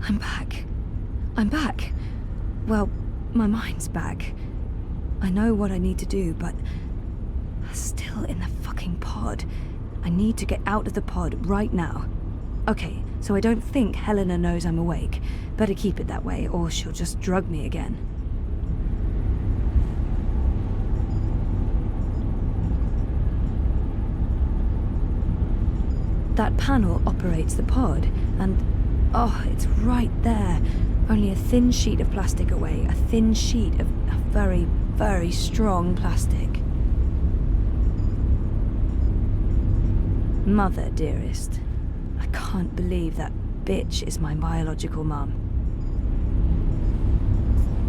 I'm back. I'm back. Well, my mind's back. I know what I need to do, but I'm still in the fucking pod. I need to get out of the pod right now. Okay, so I don't think Helena knows I'm awake. Better keep it that way, or she'll just drug me again. That panel operates the pod, and oh, it's right there. Only a thin sheet of plastic away, a thin sheet of very, very strong plastic. Mother, dearest, I can't believe that bitch is my biological mum.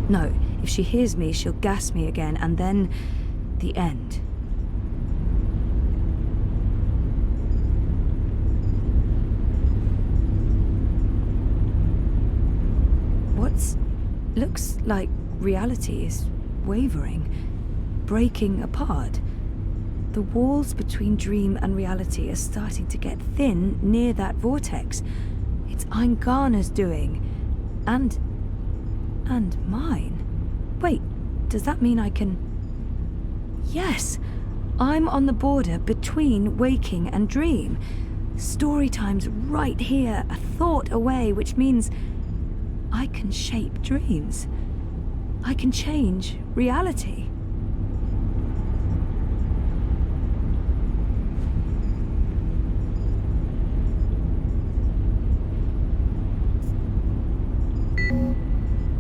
No, if she hears me, she'll gas me again, and then the end. Looks like reality is wavering, breaking apart. The walls between dream and reality are starting to get thin near that vortex. It's Eingana's doing. And mine. Wait, does that mean I can... Yes! I'm on the border between waking and dream. Story time's right here, a thought away, which means I can shape dreams. I can change reality.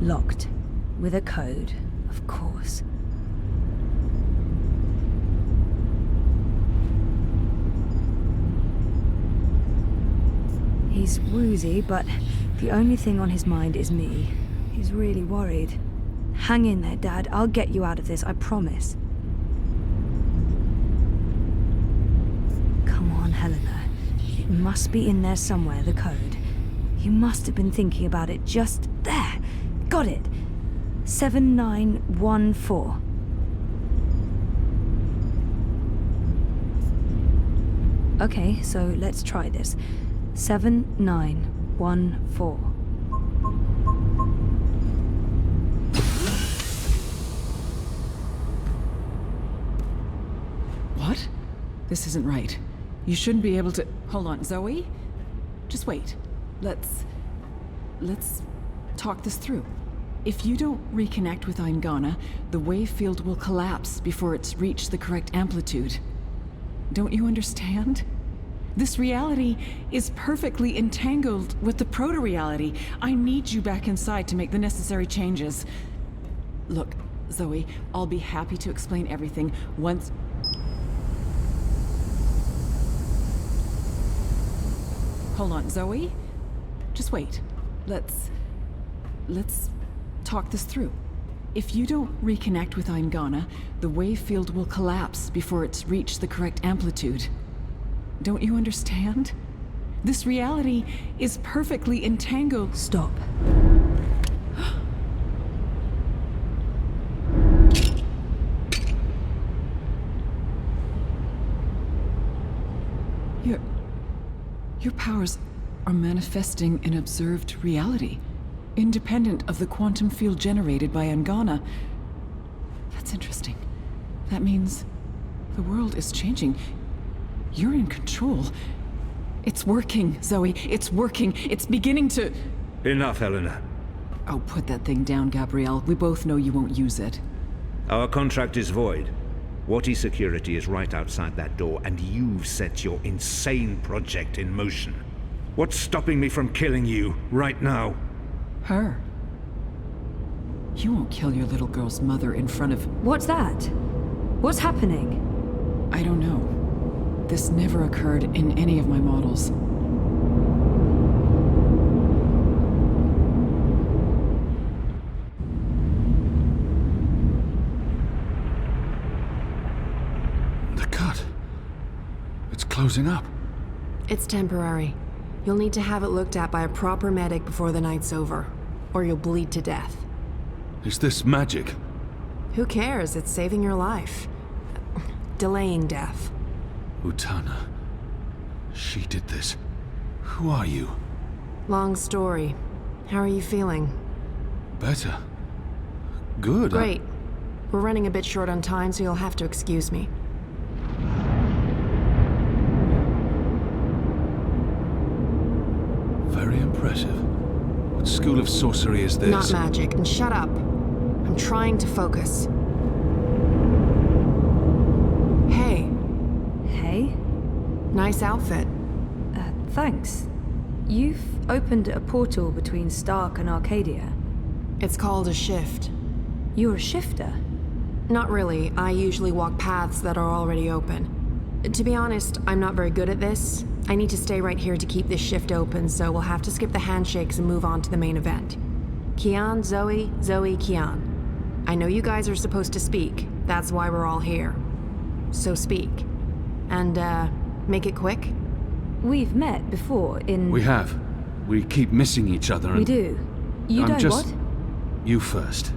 Locked. With a code, of course. He's woozy, but the only thing on his mind is me. He's really worried. Hang in there, Dad. I'll get you out of this, I promise. Come on, Helena. It must be in there somewhere, the code. You must have been thinking about it just there. Got it. 7914. Okay, so let's try this. 7914. What? This isn't right. You shouldn't be able to... Hold on, Zoe? Just wait. Let's talk this through. If you don't reconnect with Eingana, the wave field will collapse before it's reached the correct amplitude. Don't you understand? This reality is perfectly entangled with the proto-reality. I need you back inside to make the necessary changes. Look, Zoe, I'll be happy to explain everything once... Hold on, Zoe? Just wait. Let's talk this through. If you don't reconnect with Eingana, the wave field will collapse before it's reached the correct amplitude. Don't you understand? This reality is perfectly entangled. Stop. Your powers are manifesting an observed reality, independent of the quantum field generated by Eingana. That's interesting. That means the world is changing. You're in control. It's working, Zoe. It's working. It's beginning to... Enough, Helena. Oh, put that thing down, Gabrielle. We both know you won't use it. Our contract is void. Wati security is right outside that door, and you've set your insane project in motion. What's stopping me from killing you, right now? Her. You won't kill your little girl's mother in front of... What's that? What's happening? I don't know. This never occurred in any of my models. The cut. It's closing up. It's temporary. You'll need to have it looked at by a proper medic before the night's over, or you'll bleed to death. Is this magic? Who cares? It's saving your life. Delaying death. Utana. She did this. Who are you? Long story. How are you feeling? Better. Good. Great. We're running a bit short on time, so you'll have to excuse me. Very impressive. What school of sorcery is this? Not magic. And shut up. I'm trying to focus. Hey. Hey? Nice outfit. Thanks. You've opened a portal between Stark and Arcadia. It's called a shift. You're a shifter? Not really. I usually walk paths that are already open. To be honest, I'm not very good at this. I need to stay right here to keep this shift open, so we'll have to skip the handshakes and move on to the main event. Kian, Zoe, Zoe, Kian. I know you guys are supposed to speak. That's why we're all here. So speak. And, make it quick? We've met before in... We have. We keep missing each other and... We do. You I'm don't just... what? You first.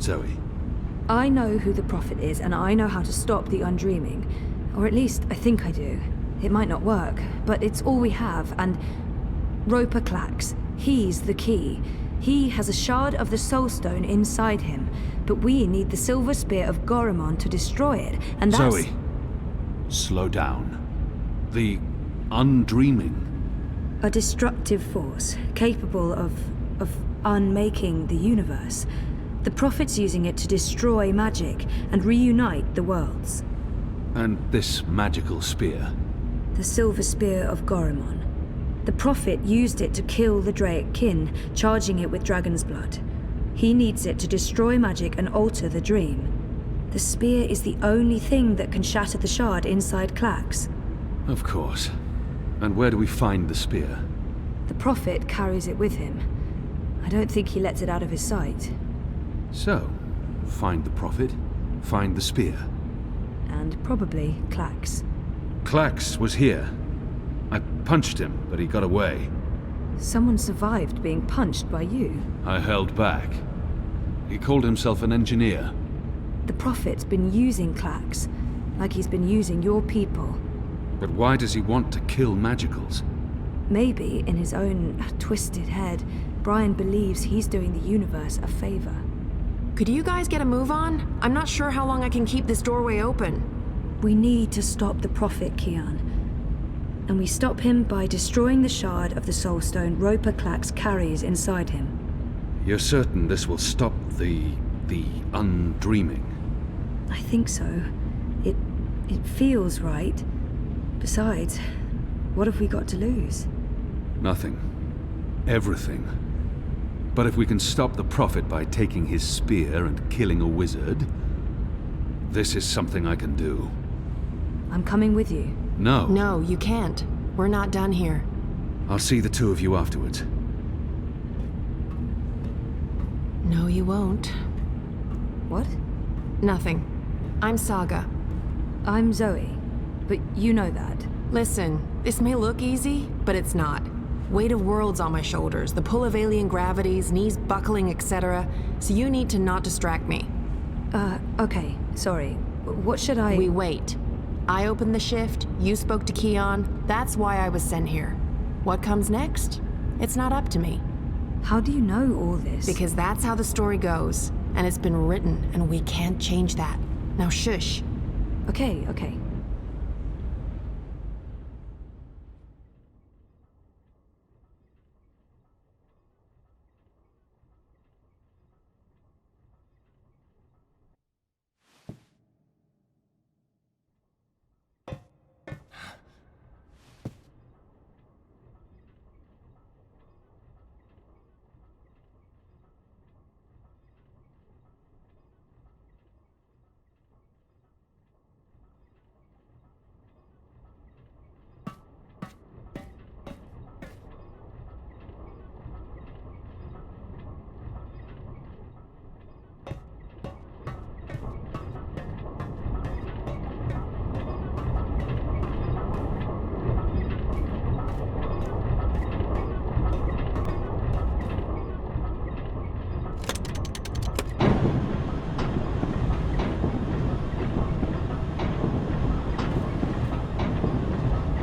Zoe. I know who the Prophet is, and I know how to stop the undreaming. Or at least, I think I do. It might not work, but it's all we have, and... Roper Clax. He's the key. He has a shard of the Soul Stone inside him, but we need the Silver Spear of Gorimon to destroy it, and that's... Zoe. Slow down. The undreaming. A destructive force, capable of unmaking the universe. The Prophet's using it to destroy magic and reunite the worlds. And this magical spear. The Silver Spear of Gorimon. The Prophet used it to kill the Draic kin, charging it with dragon's blood. He needs it to destroy magic and alter the dream. The spear is the only thing that can shatter the shard inside Clax. Of course. And where do we find the spear? The Prophet carries it with him. I don't think he lets it out of his sight. So, find the Prophet, find the spear. And probably Clax. Clax was here. I punched him, but he got away. Someone survived being punched by you. I held back. He called himself an engineer. The Prophet's been using Clax, like he's been using your people. But why does he want to kill magicals? Maybe, in his own twisted head, Brian believes he's doing the universe a favor. Could you guys get a move on? I'm not sure how long I can keep this doorway open. We need to stop the Prophet, Kian. And we stop him by destroying the shard of the Soul Stone Roper Clax carries inside him. You're certain this will stop the undreaming? I think so. It feels right. Besides, what have we got to lose? Nothing. Everything. But if we can stop the Prophet by taking his spear and killing a wizard, this is something I can do. I'm coming with you. No. No, you can't. We're not done here. I'll see the two of you afterwards. No, you won't. What? Nothing. I'm Saga. I'm Zoe. But you know that. Listen, this may look easy, but it's not. Weight of worlds on my shoulders, the pull of alien gravities, knees buckling, etc. So you need to not distract me. Okay. Sorry. What should I... We wait. I opened the shift, you spoke to Kian, that's why I was sent here. What comes next? It's not up to me. How do you know all this? Because that's how the story goes. And it's been written, and we can't change that. Now shush. Okay.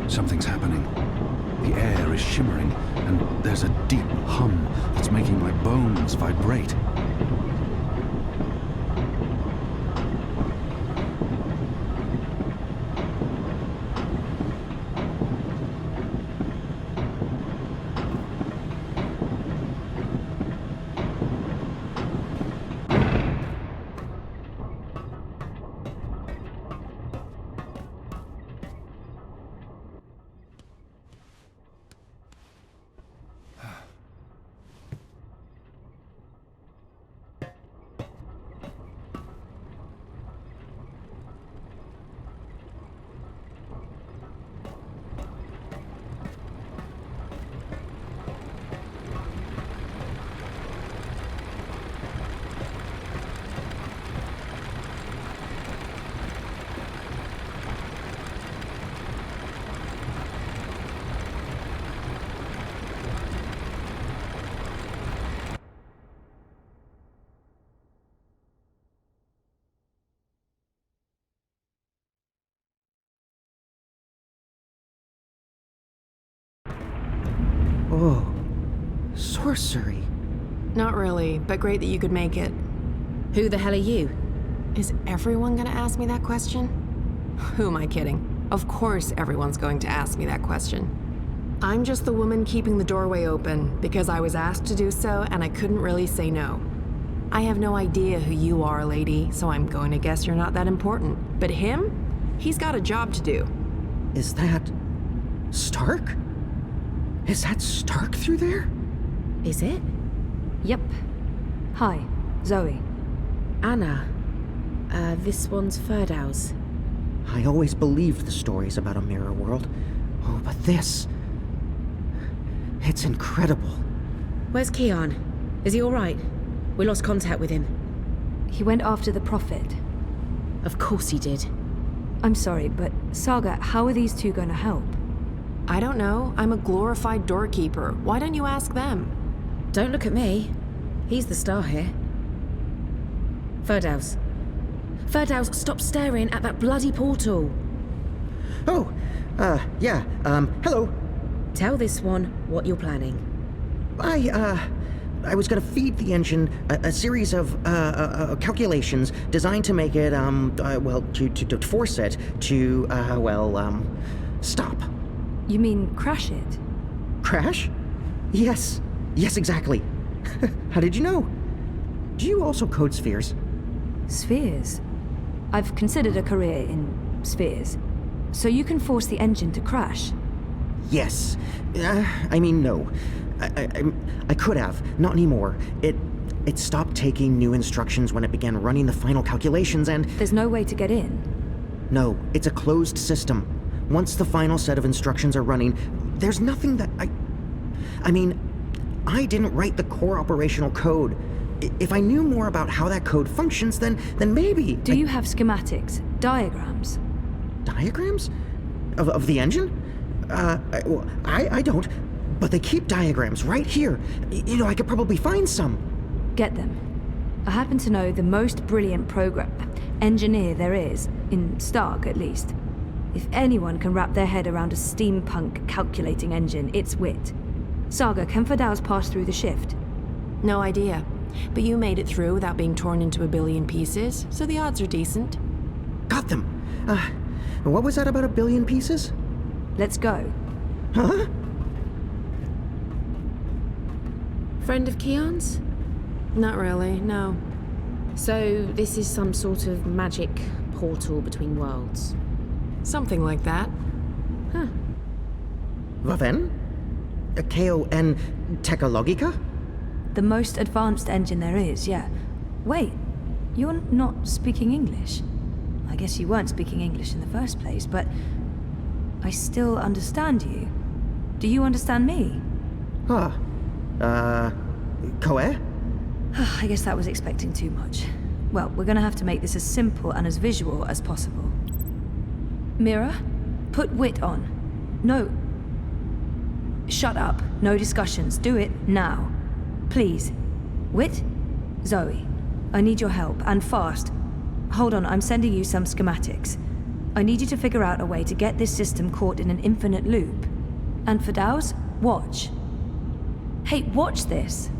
Something's happening. The air is shimmering, and there's a deep hum that's is making my bones vibrate. Oh, sorcery. Not really, but great that you could make it. Who the hell are you? Is everyone gonna ask me that question? Who am I kidding? Of course everyone's going to ask me that question. I'm just the woman keeping the doorway open because I was asked to do so and I couldn't really say no. I have no idea who you are, lady, so I'm going to guess you're not that important. But him? He's got a job to do. Is that... Stark? Is that Stark through there? Is it? Yep. Hi, Zoe. Anna. This one's Ferdow's. I always believed the stories about a mirror world. Oh, but this... It's incredible. Where's Kian? Is he alright? We lost contact with him. He went after the Prophet. Of course he did. I'm sorry, but Saga, how are these two going to help? I don't know. I'm a glorified doorkeeper. Why don't you ask them? Don't look at me. He's the star here. Ferdow's. Ferdow's, stop staring at that bloody portal. Oh, yeah, hello. Tell this one what you're planning. I was gonna feed the engine a series of, calculations designed to make it, well, to force it to, stop. You mean crash it? Crash? Yes, exactly. How did you know? Do you also code spheres? Spheres? I've considered a career in spheres. So you can force the engine to crash? Yes. No. I could have. Not anymore. It stopped taking new instructions when it began running the final calculations and... There's no way to get in? No, it's a closed system. Once the final set of instructions are running, there's nothing that I didn't write the core operational code. If I knew more about how that code functions, then maybe... Do you have schematics? Diagrams? Diagrams? Of the engine? I don't. But they keep diagrams right here. I could probably find some. Get them. I happen to know the most brilliant engineer there is, in Stark at least. If anyone can wrap their head around a steampunk calculating engine, it's Wit. Saga, can Ferdow's pass through the shift? No idea. But you made it through without being torn into a billion pieces, so the odds are decent. Got them. What was that about a billion pieces? Let's go. Huh? Friend of Kian's? Not really, no. So this is some sort of magic portal between worlds? Something like that. Huh. Vaven? K-O-N Technologica? The most advanced engine there is, yeah. Wait, you're not speaking English? I guess you weren't speaking English in the first place, but I still understand you. Do you understand me? Koe? I guess that was expecting too much. Well, we're gonna have to make this as simple and as visual as possible. Mira, put Wit on. No. Shut up. No discussions. Do it now. Please. Wit? Zoe. I need your help, and fast. Hold on, I'm sending you some schematics. I need you to figure out a way to get this system caught in an infinite loop. And Ferdow's, watch. Hey, watch this.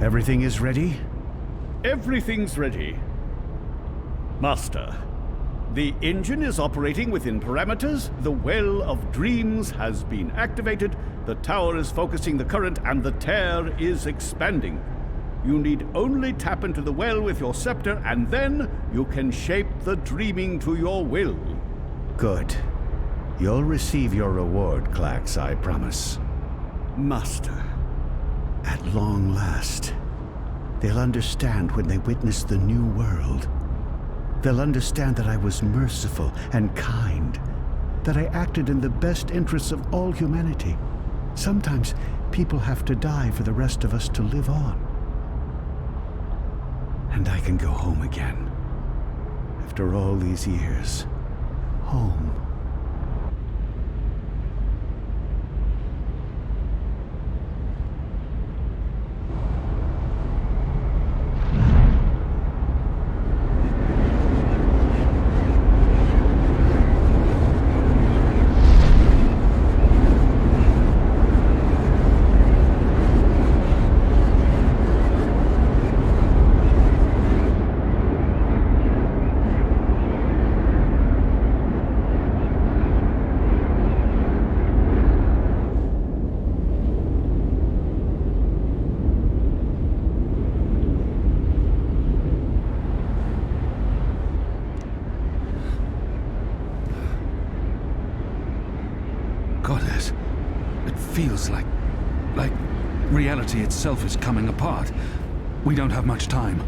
Everything is ready? Everything's ready. Master, the engine is operating within parameters, the Well of Dreams has been activated, the tower is focusing the current, and the tear is expanding. You need only tap into the well with your scepter, and then you can shape the dreaming to your will. Good. You'll receive your reward, Klax, I promise. Master. At long last, they'll understand when they witness the new world. They'll understand that I was merciful and kind, that I acted in the best interests of all humanity. Sometimes people have to die for the rest of us to live on. And I can go home again. After all these years, home. Goddess, it feels like reality itself is coming apart. We don't have much time.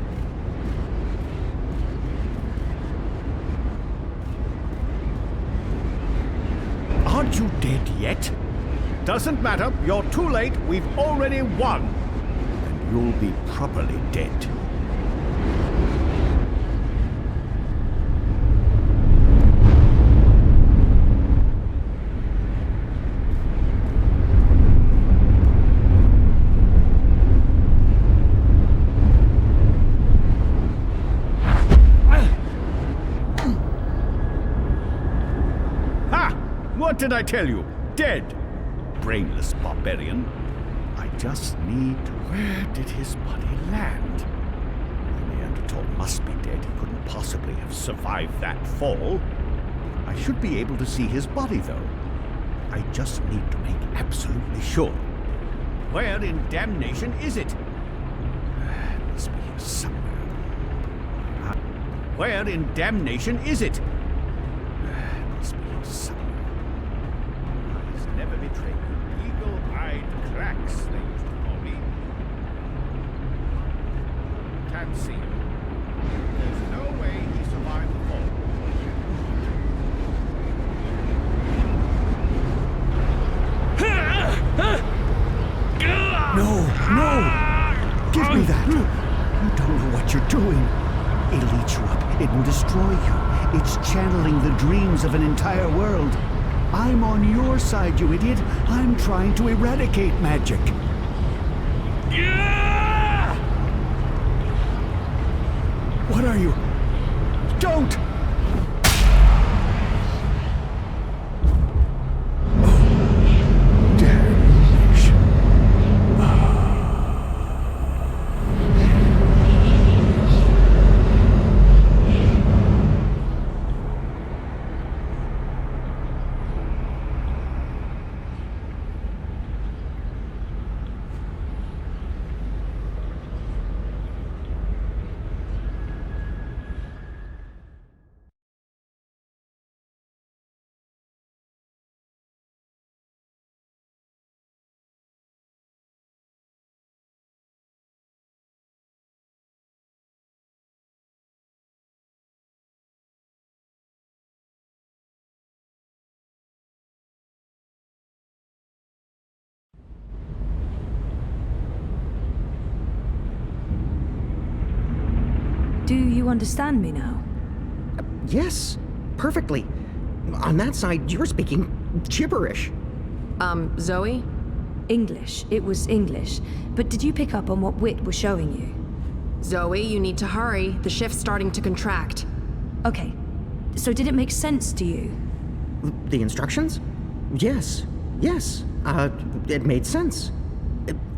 Aren't you dead yet? Doesn't matter, you're too late, we've already won. And you'll be properly dead. What did I tell you? Dead! Brainless barbarian. I just need... Where did his body land? The Neanderthal must be dead. He couldn't possibly have survived that fall. I should be able to see his body, though. I just need to make absolutely sure. Where in damnation is it? It must be here somewhere. Where in damnation is it? It must be here somewhere. Never betrayed me. Eagle-eyed cracks, they used to call me. Can't see him. There's no way he survived the fall. No! Give me that! You don't know what you're doing. It'll eat you up. It will destroy you. It's channeling the dreams of an entire world. I'm on your side, you idiot. I'm trying to eradicate magic. What are you? Don't! Do you understand me now? Yes, perfectly. On that side, you're speaking gibberish. Zoe? English. It was English. But did you pick up on what Wit was showing you? Zoe, you need to hurry. The shift's starting to contract. Okay. So did it make sense to you? The instructions? Yes. Yes. It made sense.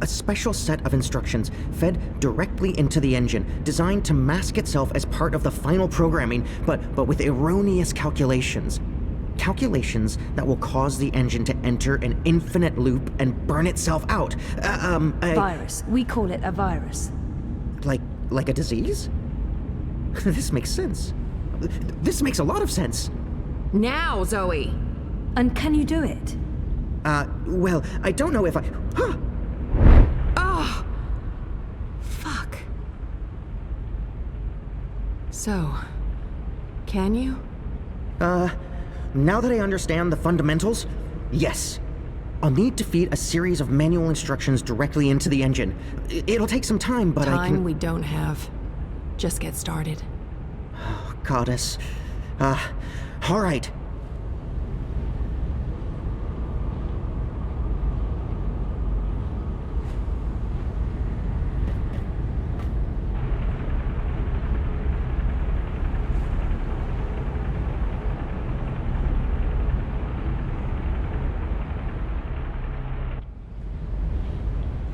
A special set of instructions fed directly into the engine, designed to mask itself as part of the final programming, but with erroneous calculations. Calculations that will cause the engine to enter an infinite loop and burn itself out. Virus. We call it a virus. Like a disease? This makes sense. This makes a lot of sense. Now, Zoe! And can you do it? Well, I don't know if I... Huh! Oh! Fuck. So, can you? Now that I understand the fundamentals, yes. I'll need to feed a series of manual instructions directly into the engine. It'll take some time, but I can... Time we don't have. Just get started. Oh, Goddess. All right.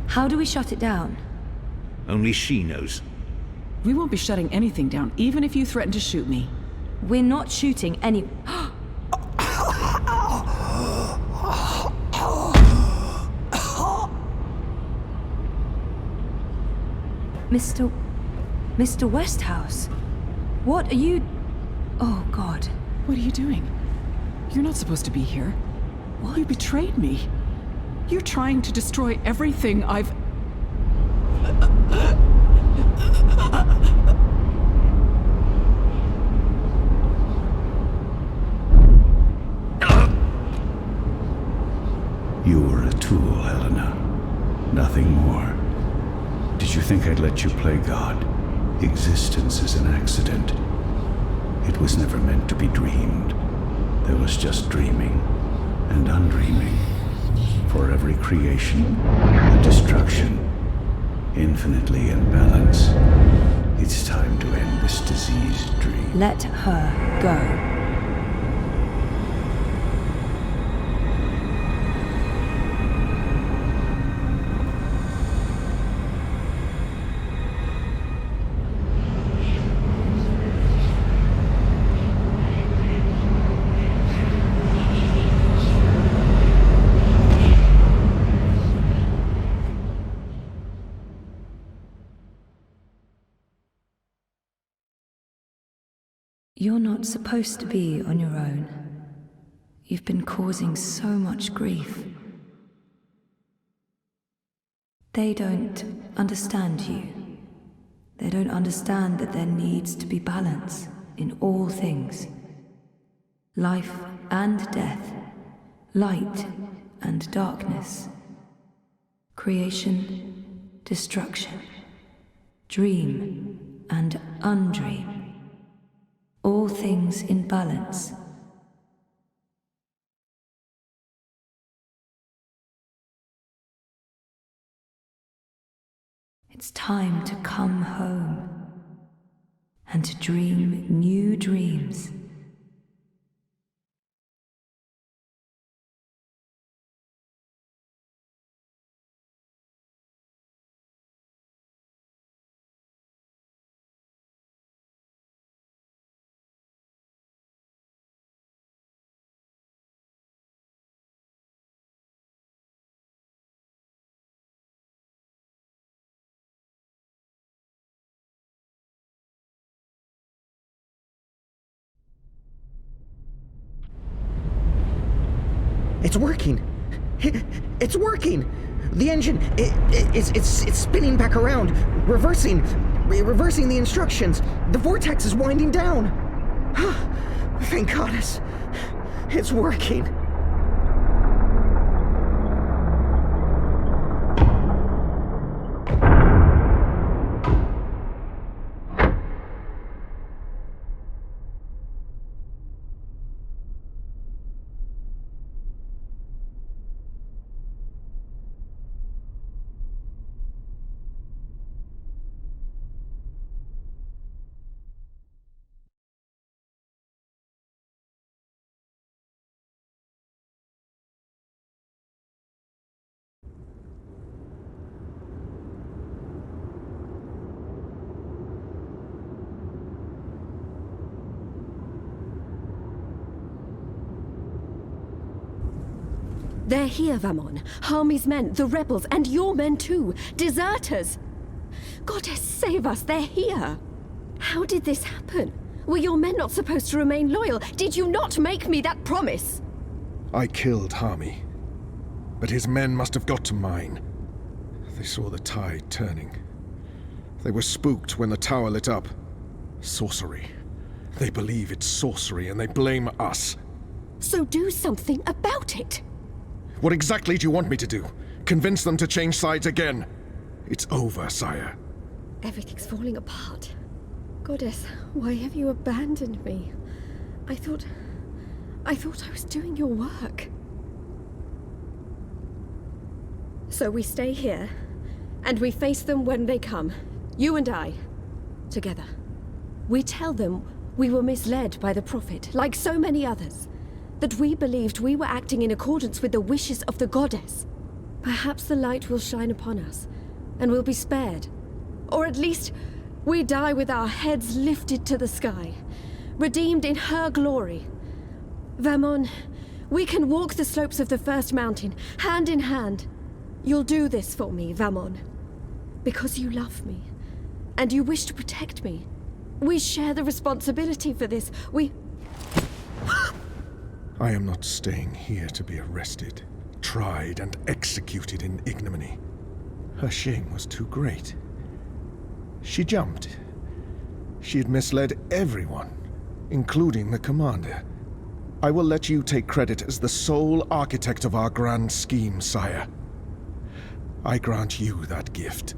How do we shut it down? Only she knows. We won't be shutting anything down, even if you threaten to shoot me. We're not shooting any... Mr. Westhouse? What are you... Oh, God. What are you doing? You're not supposed to be here. What? You betrayed me. You're trying to destroy everything I've... You were a tool, Helena. Nothing more. Did you think I'd let you play God? Existence is an accident. It was never meant to be dreamed. There was just dreaming and undreaming. For every creation, a destruction. Infinitely in balance. It's time to end this diseased dream. Let her go. You're not supposed to be on your own. You've been causing so much grief. They don't understand you. They don't understand that there needs to be balance in all things. Life and death, light and darkness, creation, destruction, dream and undream. All things in balance. It's time to come home and to dream new dreams. It's working! It's working! The engine, it's spinning back around, reversing the instructions. The vortex is winding down. Thank goddess. It's working. They're here, Vamon. Harmy's men, the rebels, and your men too. Deserters! Goddess, save us, they're here! How did this happen? Were your men not supposed to remain loyal? Did you not make me that promise? I killed Harmy, but his men must have got to mine. They saw the tide turning. They were spooked when the tower lit up. Sorcery. They believe it's sorcery and they blame us. So do something about it! What exactly do you want me to do? Convince them to change sides again? It's over, sire. Everything's falling apart. Goddess, why have you abandoned me? I thought I was doing your work. So we stay here, and we face them when they come. You and I, together. We tell them we were misled by the Prophet, like so many others. That we believed we were acting in accordance with the wishes of the Goddess. Perhaps the light will shine upon us, and we'll be spared. Or at least, we die with our heads lifted to the sky, redeemed in her glory. Vamon, we can walk the slopes of the first mountain, hand in hand. You'll do this for me, Vamon. Because you love me, and you wish to protect me. We share the responsibility for this. I am not staying here to be arrested, tried, and executed in ignominy. Her shame was too great. She jumped. She had misled everyone, including the commander. I will let you take credit as the sole architect of our grand scheme, sire. I grant you that gift.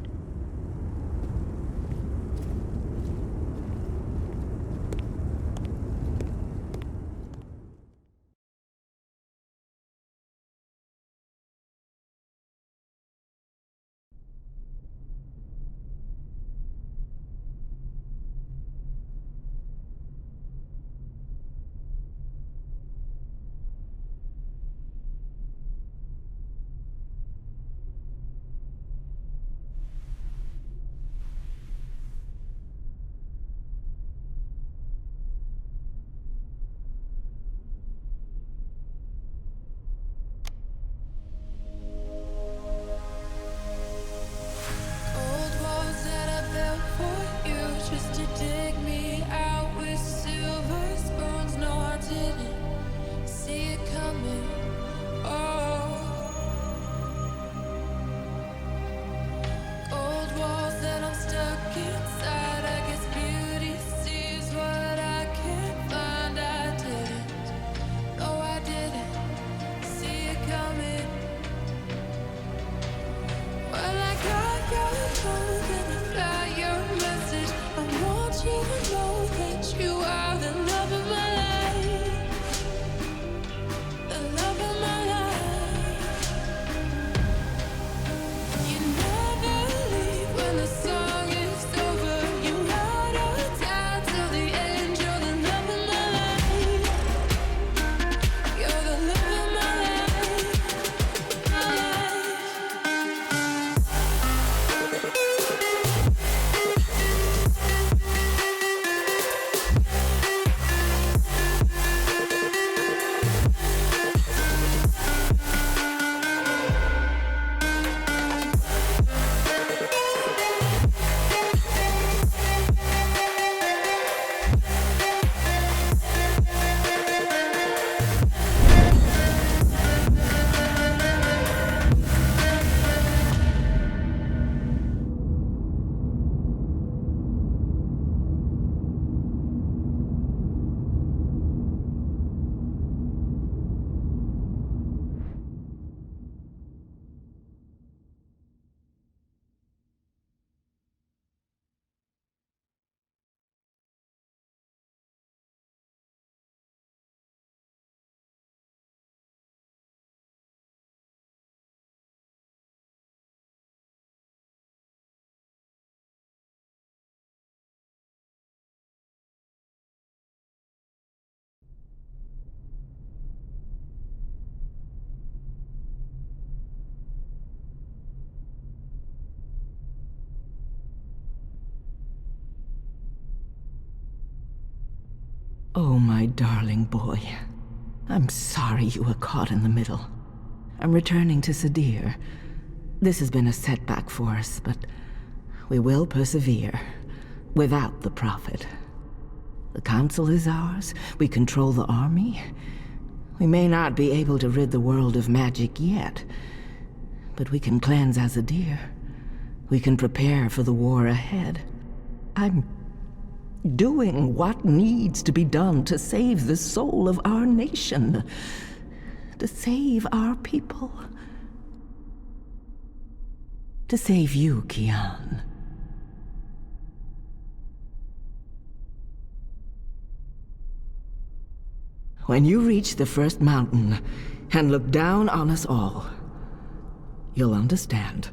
Oh, my darling boy. I'm sorry you were caught in the middle. I'm returning to Sadir. This has been a setback for us, but we will persevere without the Prophet. The Council is ours. We control the army. We may not be able to rid the world of magic yet, but we can cleanse Azadir. We can prepare for the war ahead. I'm doing what needs to be done to save the soul of our nation, to save our people, to save you, Kian. When you reach the first mountain and look down on us all, you'll understand.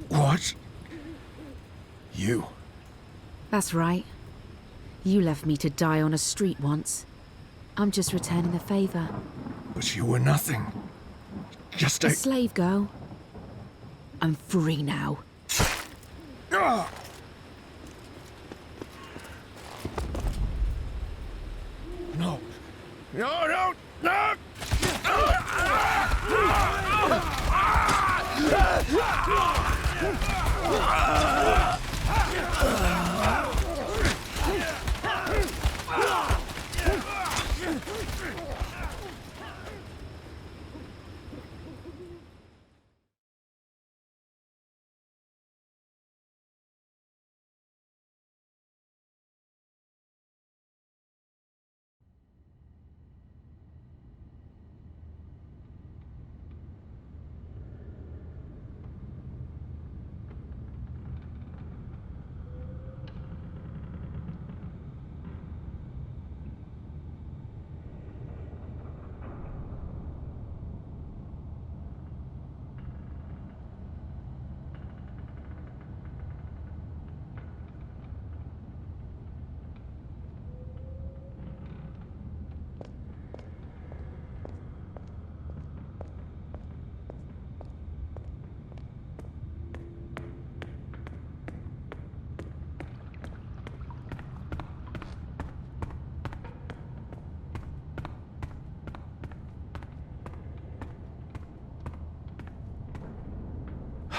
What? You? That's right. You left me to die on a street once. I'm just returning the favor. But you were nothing. Just A slave girl. I'm free now. No! No! No! No!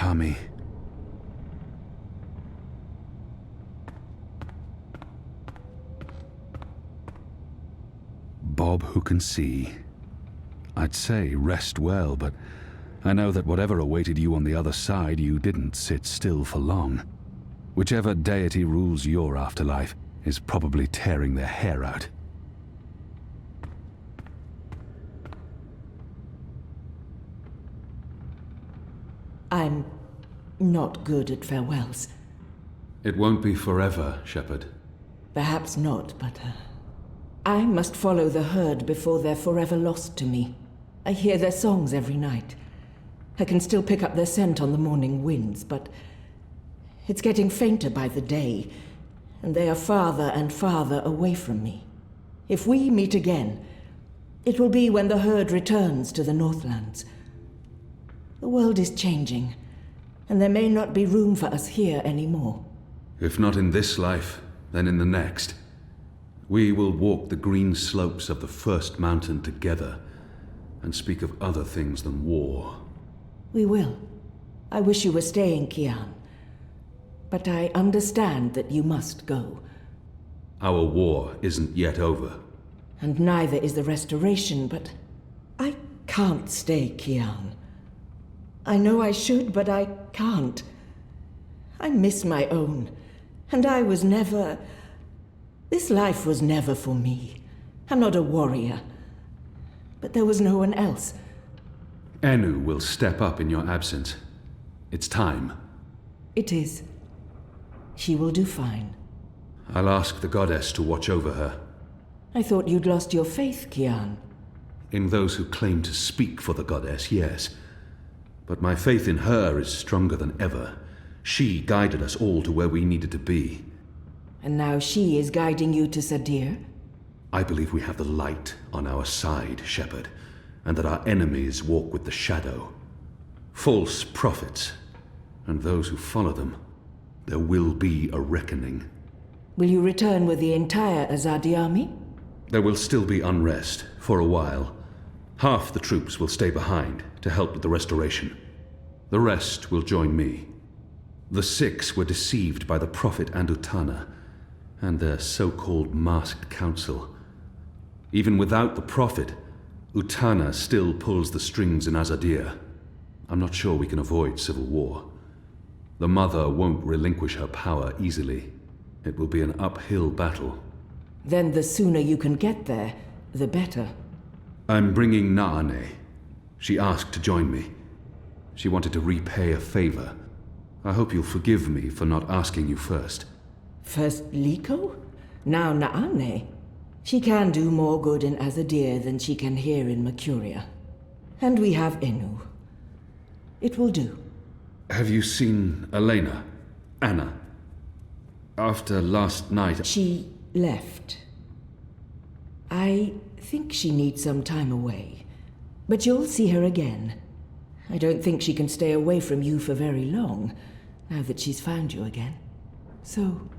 Hami. Bob who can see. I'd say rest well, but I know that whatever awaited you on the other side, you didn't sit still for long. Whichever deity rules your afterlife is probably tearing their hair out. I'm not good at farewells. It won't be forever, Shepherd. Perhaps not, but I must follow the herd before they're forever lost to me. I hear their songs every night. I can still pick up their scent on the morning winds, but it's getting fainter by the day, and they are farther and farther away from me. If we meet again, it will be when the herd returns to the Northlands. The world is changing, and there may not be room for us here anymore. If not in this life, then in the next. We will walk the green slopes of the first mountain together, and speak of other things than war. We will. I wish you were staying, Kian. But I understand that you must go. Our war isn't yet over. And neither is the restoration, but I can't stay, Kian. I know I should, but I can't. I miss my own, and I was never... This life was never for me. I'm not a warrior. But there was no one else. Enu will step up in your absence. It's time. It is. She will do fine. I'll ask the goddess to watch over her. I thought you'd lost your faith, Kian. In those who claim to speak for the goddess, yes. But my faith in her is stronger than ever. She guided us all to where we needed to be. And now she is guiding you to Sadir? I believe we have the light on our side, Shepherd, and that our enemies walk with the shadow. False prophets, and those who follow them. There will be a reckoning. Will you return with the entire Azadi army? There will still be unrest, for a while. Half the troops will stay behind to help with the restoration. The rest will join me. The 6 were deceived by the Prophet and Utana, and their so-called masked council. Even without the Prophet, Utana still pulls the strings in Azadir. I'm not sure we can avoid civil war. The Mother won't relinquish her power easily. It will be an uphill battle. Then the sooner you can get there, the better. I'm bringing Naane. She asked to join me. She wanted to repay a favor. I hope you'll forgive me for not asking you first. First Liko, now Naane. She can do more good in Azadir than she can here in Mercuria. And we have Enu. It will do. Have you seen Elena? Anna? After last night... She left. I think she needs some time away. But you'll see her again. I don't think she can stay away from you for very long, now that she's found you again. So...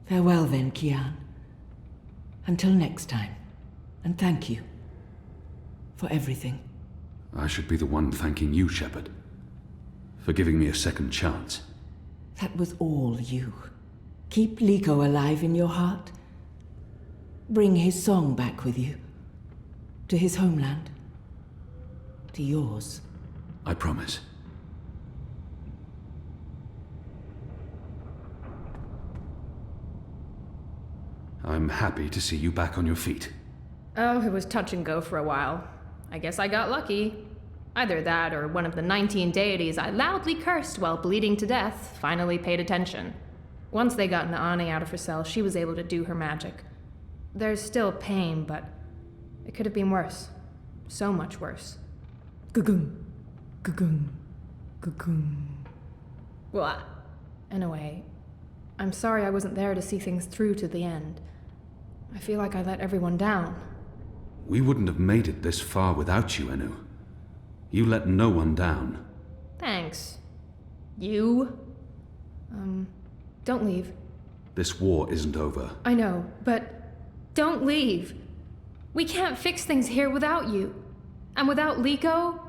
farewell then, Kian. Until next time. And thank you. For everything. I should be the one thanking you, Shepherd. For giving me a second chance. That was all you. Keep Liko alive in your heart. Bring his song back with you. To his homeland. To yours. I promise. I'm happy to see you back on your feet. Oh, it was touch and go for a while. I guess I got lucky. Either that or one of the 19 deities I loudly cursed while bleeding to death finally paid attention. Once they got Naane out of her cell, she was able to do her magic. There's still pain, but it could have been worse. So much worse. Gugum. Gugum. Gugum. Well, in a way, I'm sorry I wasn't there to see things through to the end. I feel like I let everyone down. We wouldn't have made it this far without you, Enu. You let no one down. Thanks. You? Don't leave. This war isn't over. I know, but don't leave. We can't fix things here without you. And without Liko,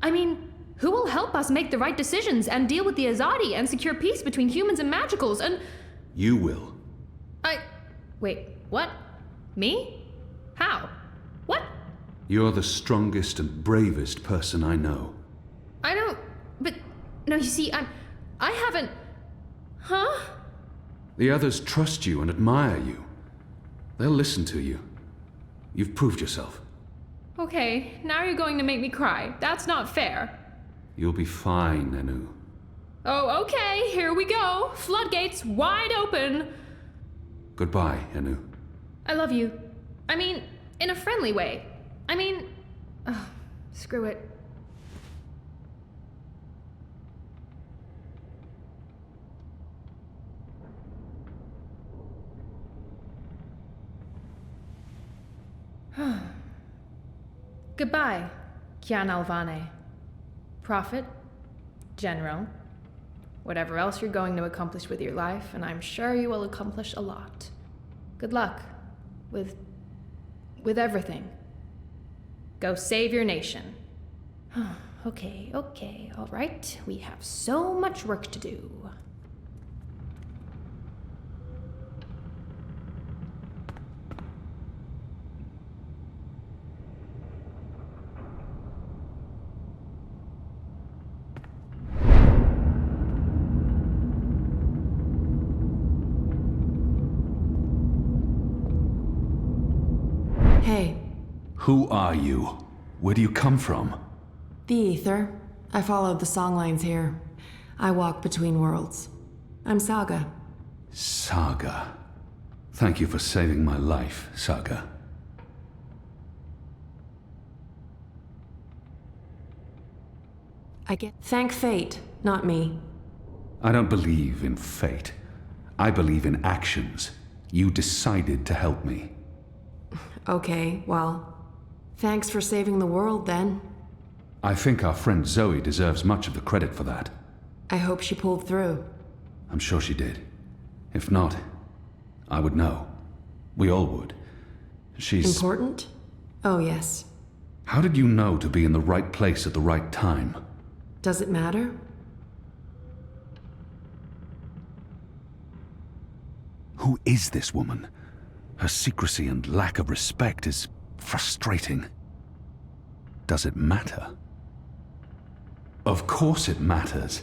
I mean, who will help us make the right decisions and deal with the Azadi and secure peace between humans and magicals and... You will. Wait, what? Me? How? What? You're the strongest and bravest person I know. I don't... But... No, you see, I haven't... Huh? The others trust you and admire you. They'll listen to you. You've proved yourself. Okay, now you're going to make me cry. That's not fair. You'll be fine, Enu. Oh, okay, here we go. Floodgates wide open. Goodbye, Enu. I love you. I mean, in a friendly way. I mean... screw it. Goodbye, Kian Альване. Prophet, General, whatever else you're going to accomplish with your life, and I'm sure you will accomplish a lot. Good luck with everything. Go save your nation. Okay, all right. We have so much work to do. Who are you? Where do you come from? The ether. I followed the songlines here. I walk between worlds. I'm Saga. Saga. Thank you for saving my life, Saga. Thank fate, not me. I don't believe in fate. I believe in actions. You decided to help me. Okay, well, thanks for saving the world then. I think our friend Zoe deserves much of the credit for that. I hope she pulled through. I'm sure she did. If not, I would know. We all would. She's... Important? Oh, yes. How did you know to be in the right place at the right time? Does it matter? Who is this woman? Her secrecy and lack of respect is frustrating. Does it matter? Of course it matters.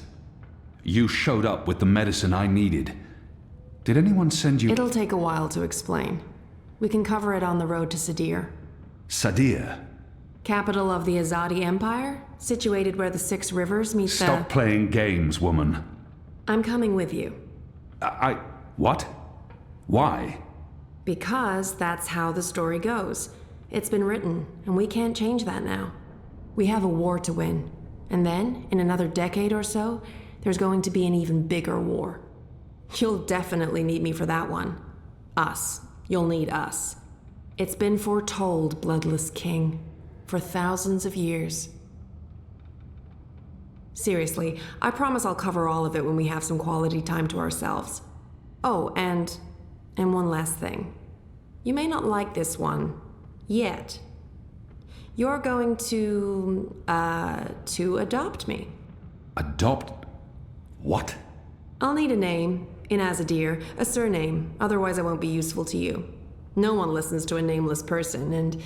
You showed up with the medicine I needed. Did anyone send you... It'll take a while to explain. We can cover it on the road to Sadir. Sadir? Capital of the Azadi Empire? Situated where the 6 rivers meet Stop playing games, woman. I'm coming with you. What? Why? Because that's how the story goes. It's been written, and we can't change that now. We have a war to win. And then, in another decade or so, there's going to be an even bigger war. You'll definitely need me for that one. Us. You'll need us. It's been foretold, Bloodless King, for thousands of years. Seriously, I promise I'll cover all of it when we have some quality time to ourselves. Oh, and one last thing. You may not like this one, yet. You're going to adopt me. Adopt? What? I'll need a name, in Azadir, a surname, otherwise I won't be useful to you. No one listens to a nameless person, and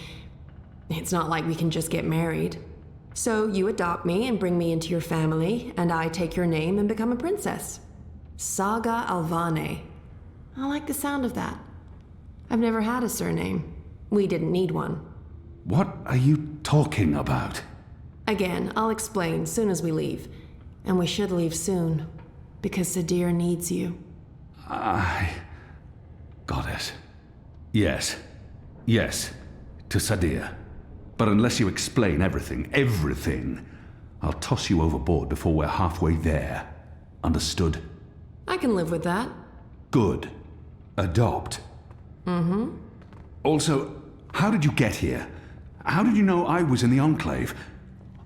it's not like we can just get married. So you adopt me and bring me into your family, and I take your name and become a princess. Saga Альване. I like the sound of that. I've never had a surname. We didn't need one. What are you talking about? Again, I'll explain soon as we leave. And we should leave soon, because Sadir needs you. Got it. Yes. Yes. To Sadir. But unless you explain everything, I'll toss you overboard before we're halfway there. Understood? I can live with that. Good. Adopt. Mm-hmm. Also, how did you get here? How did you know I was in the Enclave?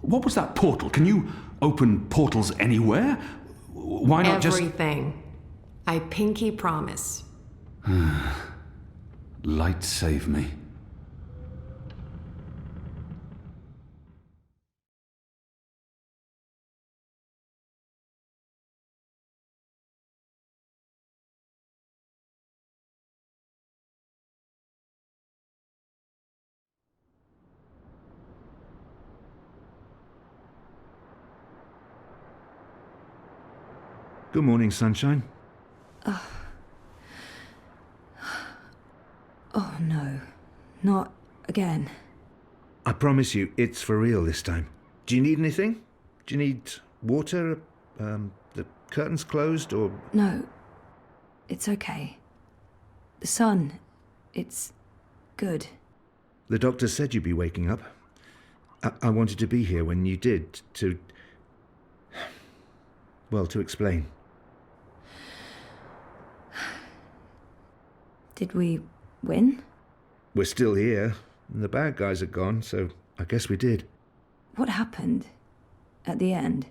What was that portal? Can you open portals anywhere? Why not just... Everything. I pinky promise. Light save me. Good morning, sunshine. Oh no, not again. I promise you, it's for real this time. Do you need anything? Do you need water? The curtains closed, or...? No, it's okay. The sun, it's good. The doctor said you'd be waking up. I wanted to be here when you did, to explain. Did we win? We're still here, and the bad guys are gone, so I guess we did. What happened at the end?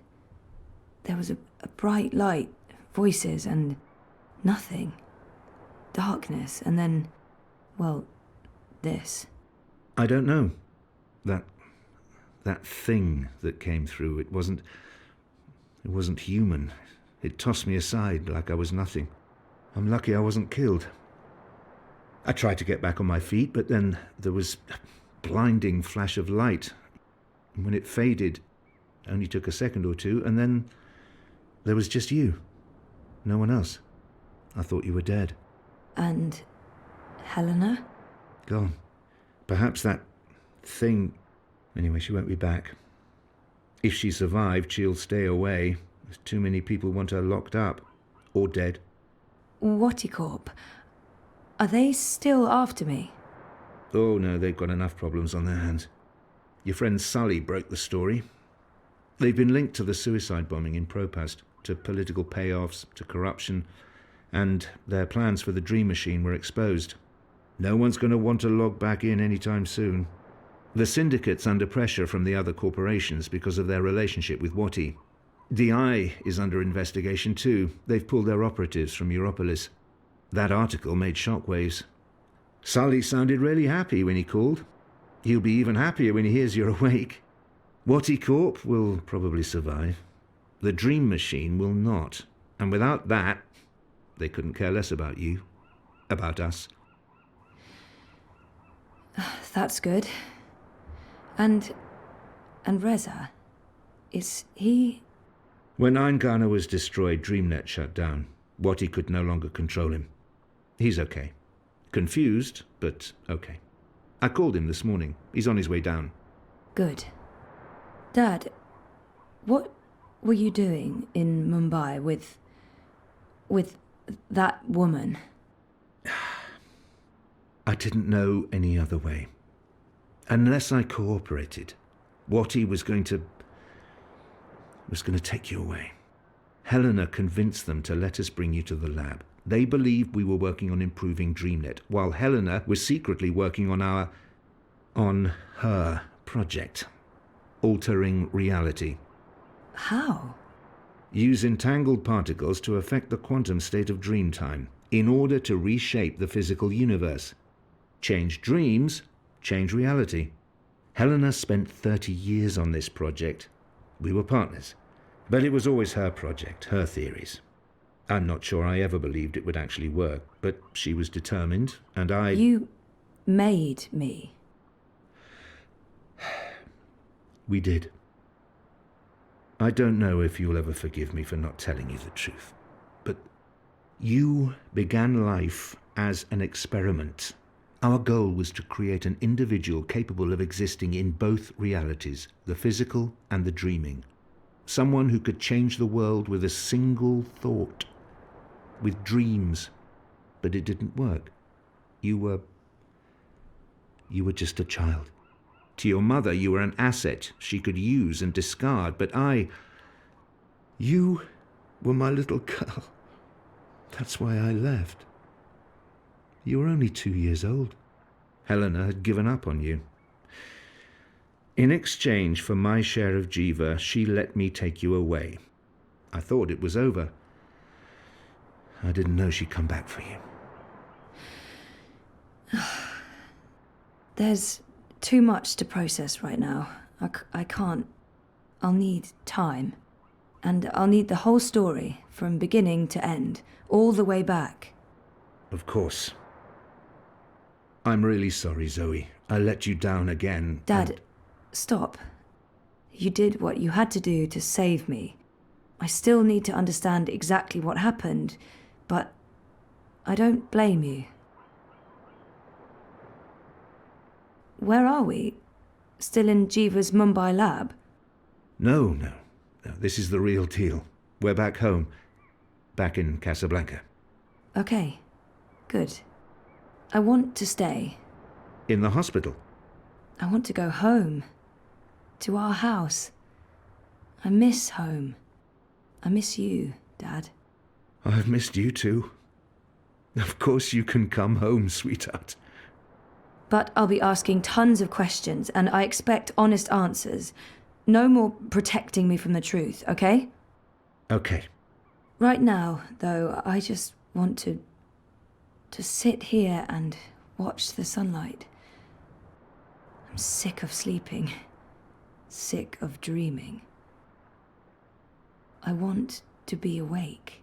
There was a bright light, voices, and nothing. Darkness, and then, well, this. I don't know. That thing that came through, it wasn't human. It tossed me aside like I was nothing. I'm lucky I wasn't killed. I tried to get back on my feet, but then there was a blinding flash of light. And when it faded, it only took a second or two, and then there was just you. No one else. I thought you were dead. And Helena? Gone. Perhaps that thing... Anyway, she won't be back. If she survived, she'll stay away. There's too many people want her locked up. Or dead. Whattycorp? Are they still after me? Oh no, they've got enough problems on their hands. Your friend Sully broke the story. They've been linked to the suicide bombing in Propast, to political payoffs, to corruption, and their plans for the Dream Machine were exposed. No one's going to want to log back in anytime soon. The Syndicate's under pressure from the other corporations because of their relationship with Watty. DI is under investigation too. They've pulled their operatives from Europolis. That article made shockwaves. Sully sounded really happy when he called. He'll be even happier when he hears you're awake. Whattycorp will probably survive. The Dream Machine will not. And without that, they couldn't care less about you. About us. That's good. And Reza, is he... When Eingana was destroyed, DreamNet shut down. Watty could no longer control him. He's okay. Confused, but okay. I called him this morning. He's on his way down. Good. Dad, what were you doing in Mumbai with that woman? I didn't know any other way. Unless I cooperated, Watty was going to take you away. Helena convinced them to let us bring you to the lab. They believed we were working on improving DreamNet, while Helena was secretly working on her project, altering reality. How? Use entangled particles to affect the quantum state of dreamtime in order to reshape the physical universe. Change dreams, change reality. Helena spent 30 years on this project. We were partners. But it was always her project, her theories. I'm not sure I ever believed it would actually work, but she was determined, and I... You made me. We did. I don't know if you'll ever forgive me for not telling you the truth, but you began life as an experiment. Our goal was to create an individual capable of existing in both realities, the physical and the dreaming. Someone who could change the world with a single thought, with dreams. But it didn't work. You were just a child. To your mother, you were an asset she could use and discard, but you were my little girl. That's why I left. You were only 2 years old. Helena had given up on you. In exchange for my share of Jiva, she let me take you away. I thought it was over. I didn't know she'd come back for you. There's too much to process right now. I can't. I'll need time. And I'll need the whole story, from beginning to end, all the way back. Of course. I'm really sorry, Zoe. I let you down again. Dad, stop. You did what you had to do to save me. I still need to understand exactly what happened, but I don't blame you. Where are we? Still in Jiva's Mumbai lab? No. This is the real deal. We're back home. Back in Casablanca. Okay, good. I want to stay. In the hospital? I want to go home. To our house. I miss home. I miss you, Dad. I've missed you too. Of course you can come home, sweetheart. But I'll be asking tons of questions, and I expect honest answers. No more protecting me from the truth, okay? Okay. Right now, though, I just want to sit here and watch the sunlight. I'm sick of sleeping. Sick of dreaming. I want to be awake.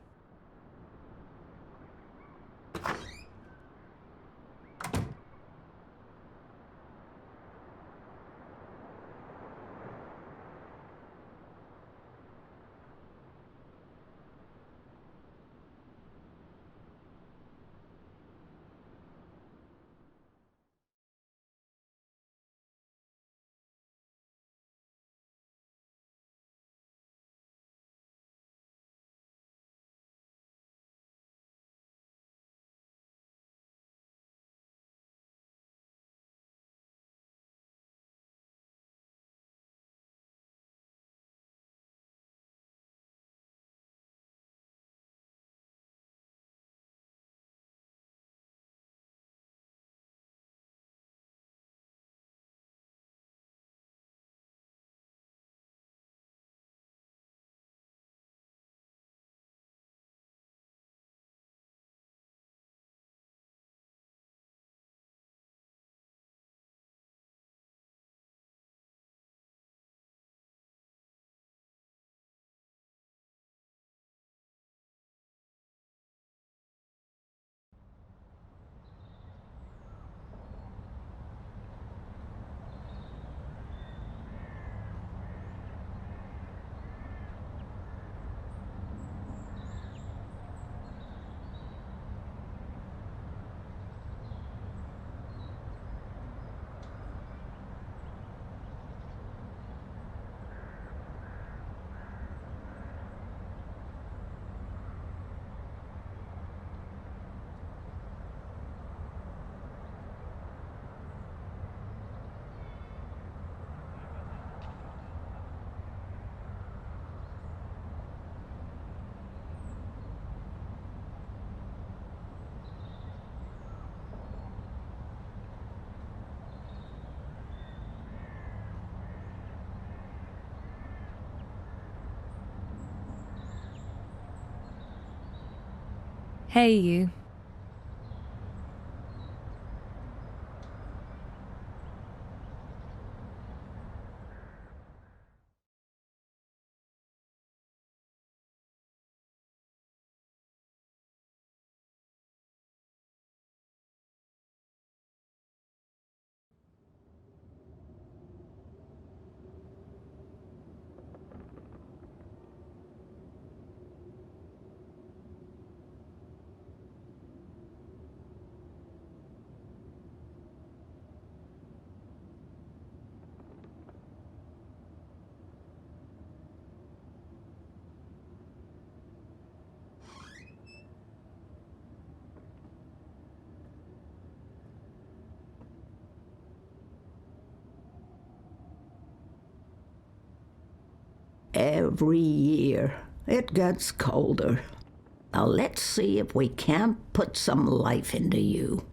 Hey, you. Every year, it gets colder. Now let's see if we can't put some life into you.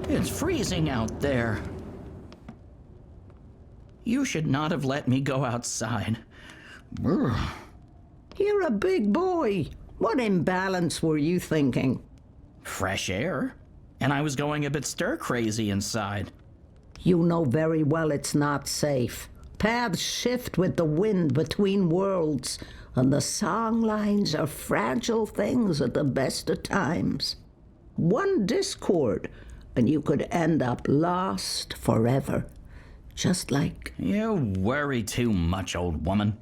It's freezing out there. You should not have let me go outside. Brr. You're a big boy. What imbalance were you thinking? Fresh air. And I was going a bit stir-crazy inside. You know very well it's not safe. Paths shift with the wind between worlds, and the song lines are fragile things at the best of times. One discord, and you could end up lost forever. Just like... You worry too much, old woman.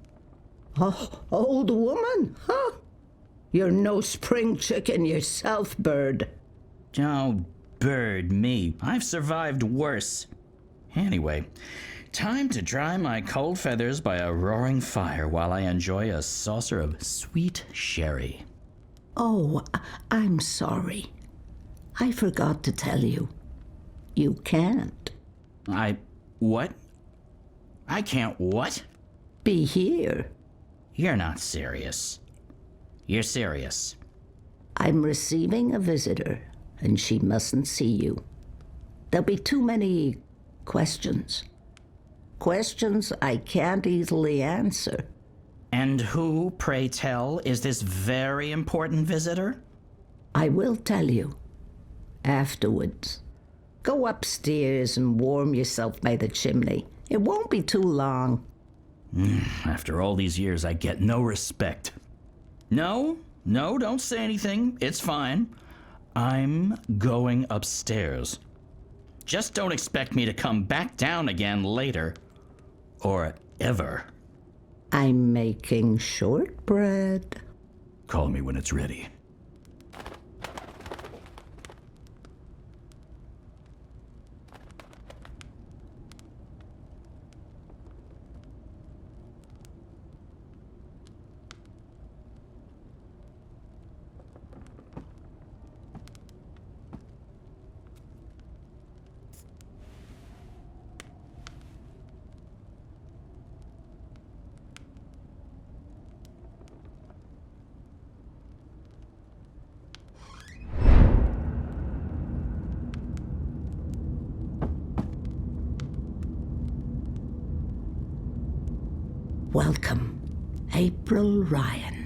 Oh, old woman? Huh? You're no spring chicken yourself, bird. Oh, bird me. I've survived worse. Anyway, time to dry my cold feathers by a roaring fire while I enjoy a saucer of sweet sherry. Oh, I'm sorry. I forgot to tell you. You can't. What? I can't what? Be here. You're not serious. You're serious. I'm receiving a visitor, and she mustn't see you. There'll be too many questions. Questions I can't easily answer. And who, pray tell, is this very important visitor? I will tell you. Afterwards. Go upstairs and warm yourself by the chimney. It won't be too long. After all these years, I get no respect. No, don't say anything. It's fine. I'm going upstairs. Just don't expect me to come back down again later. Or ever. I'm making shortbread. Call me when it's ready. Welcome, April Ryan.